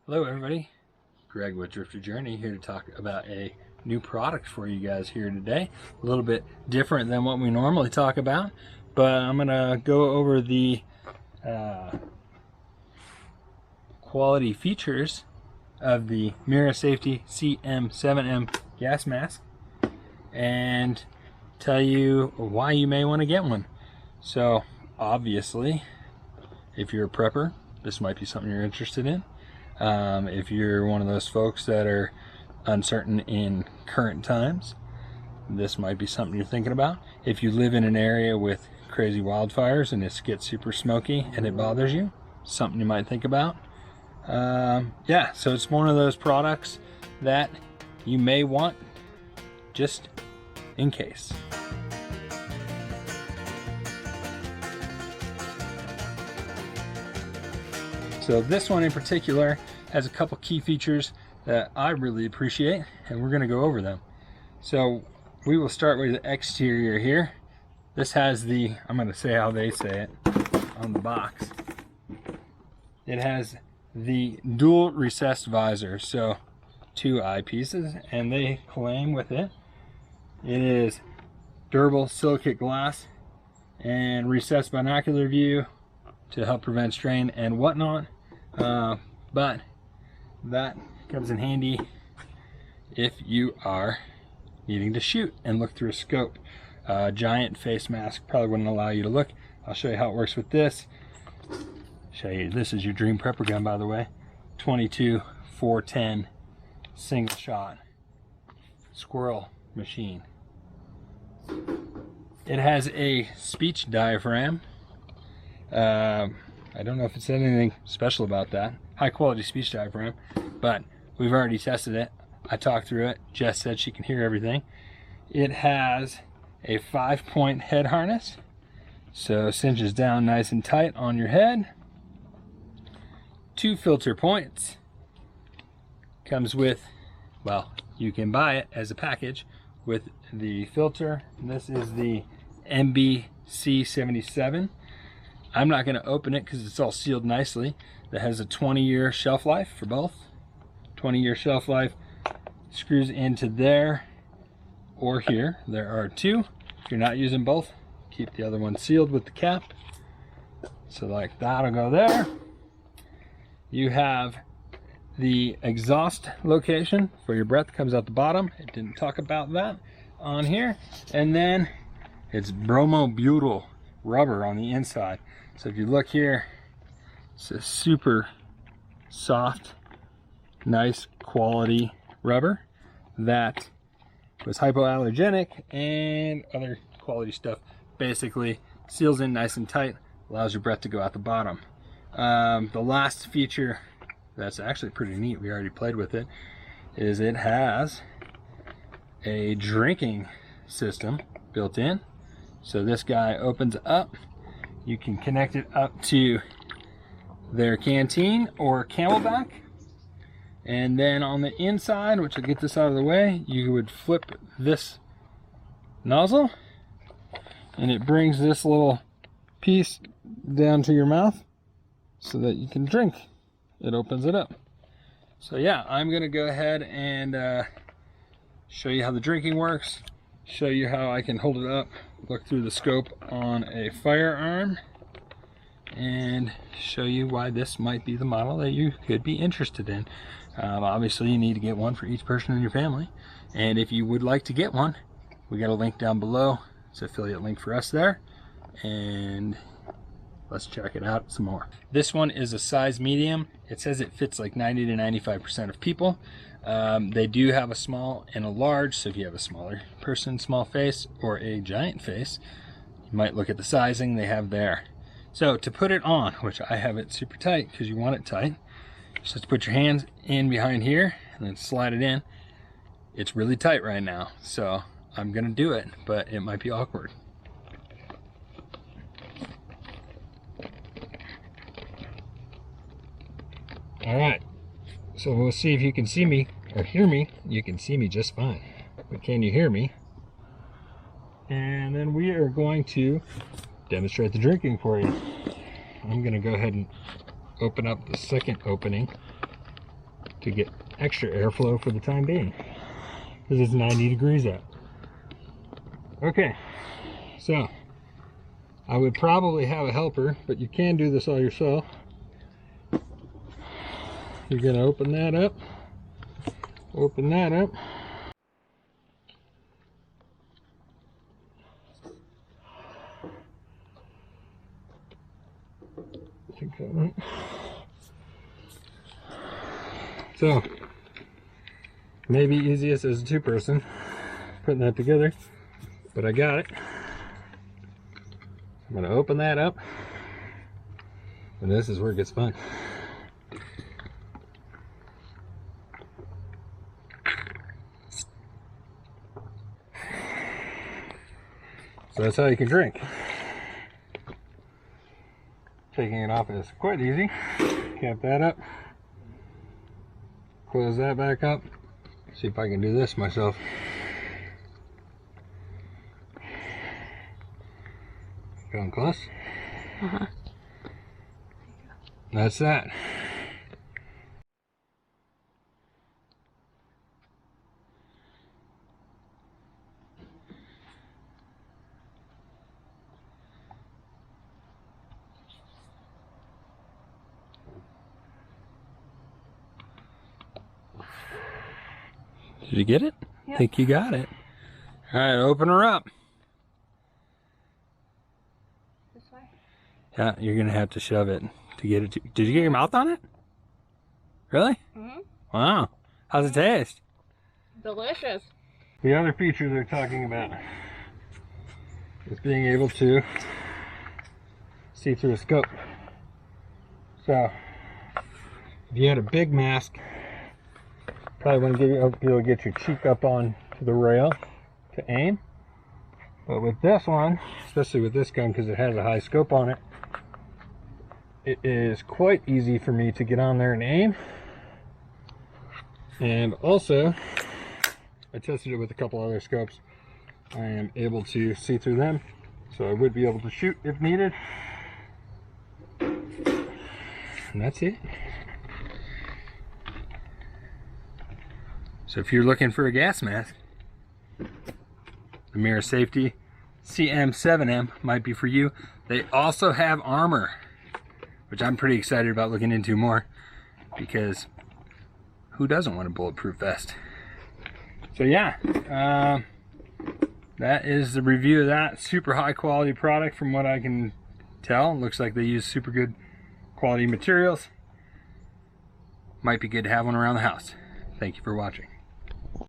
Hello everybody, Greg with Drifter Journey here to talk about a new product for you guys here today. A little bit different than what we normally talk about, but I'm gonna go over the quality features of the MIRA Safety CM7M gas mask and tell you why you may want to get one. So obviously, if you're a prepper, this might be something you're interested in. If you're one of those folks that are uncertain in current times, this might be something you're thinking about. If you live in an area with crazy wildfires and it gets super smoky and it bothers you, something you might think about. Yeah, so it's one of those products that you may want just in case. So this one in particular has a couple key features that I really appreciate, and we're going to go over them. So we will start with the exterior here. This has the, I'm going to say how they say it on the box. It has the dual recessed visor, so two eyepieces, and they claim with it, it is durable silicate glass and recessed binocular view to help prevent strain and whatnot. But that comes in handy if you are needing to shoot and look through a scope. Giant face mask probably wouldn't allow you to look. I'll show you how it works with this. Show you, this is your dream prepper gun, by the way. 22 410 single shot squirrel machine. It has a speech diaphragm. I don't know if it said anything special about that. High quality speech diaphragm, but we've already tested it. I talked through it. Jess said she can hear everything. It has a 5-point head harness, so cinches down nice and tight on your head. 2 filter points. Comes with, well, you can buy it as a package with the filter. This is the MBC77. I'm not going to open it because it's all sealed nicely. That has a 20-year shelf life for both. 20-year shelf life. Screws into there or here. There are 2. If you're not using both, keep the other one sealed with the cap. So like that'll go there. You have the exhaust location for your breath, comes out the bottom. It didn't talk about that on here. And then it's bromobutyl rubber on the inside. So if you look here, it's a super soft, nice quality rubber that was hypoallergenic and other quality stuff. Basically seals in nice and tight, allows your breath to go out the bottom. The last feature that's actually pretty neat, we already played with it, is it has a drinking system built in. So this guy opens up. You can connect it up to their canteen or Camelback. And then on the inside, which I'll get this out of the way, you would flip this nozzle and it brings this little piece down to your mouth so that you can drink. It opens it up. So yeah, I'm gonna go ahead and show you how the drinking works, show you how I can hold it up, look through the scope on a firearm, and show you why this might be the model that you could be interested in. Obviously you need to get one for each person in your family, and if you would like to get one, we got a link down below. It's an affiliate link for us there, and let's check it out some more. This one is a size medium. It says it fits like 90 to 95% of people. They do have a small and a large, so if you have a smaller person, small face, or a giant face, you might look at the sizing they have there. So to put it on, which I have it super tight because you want it tight, just to put your hands in behind here and then slide it in. It's really tight right now, so I'm gonna do it, but it might be awkward. All right, so we'll see if you can see me or hear me. You can see me just fine, but can you hear me? And then we are going to demonstrate the drinking for you. I'm going to go ahead and open up the second opening to get extra airflow for the time being, because it's 90 degrees out. Okay, so I would probably have a helper, but you can do this all yourself. You're going to open that up. Open that up. I think that right. So, maybe easiest as a two-person putting that together, but I got it. I'm going to open that up, and this is where it gets fun. So that's how you can drink. Taking it off is quite easy. Cap that up. Close that back up. See if I can do this myself. Going close? Uh-huh. That's that. Did you get it? Yep. I think you got it. All right, open her up. This way? Yeah, you're gonna have to shove it to get it to. Did you get your mouth on it? Really? Mm-hmm. Wow. How's it taste? Delicious. The other feature they're talking about is being able to see through a scope. So, if you had a big mask, probably want to be able to get your cheek up on to the rail to aim. But with this one, especially with this gun because it has a high scope on it, it is quite easy for me to get on there and aim. And also, I tested it with a couple other scopes. I am able to see through them, so I would be able to shoot if needed. And that's it. So if you're looking for a gas mask, the MIRA Safety CM7M might be for you. They also have armor, which I'm pretty excited about looking into more, because who doesn't want a bulletproof vest? So yeah, that is the review of that. Super high quality product from what I can tell. Looks like they use super good quality materials. Might be good to have one around the house. Thank you for watching.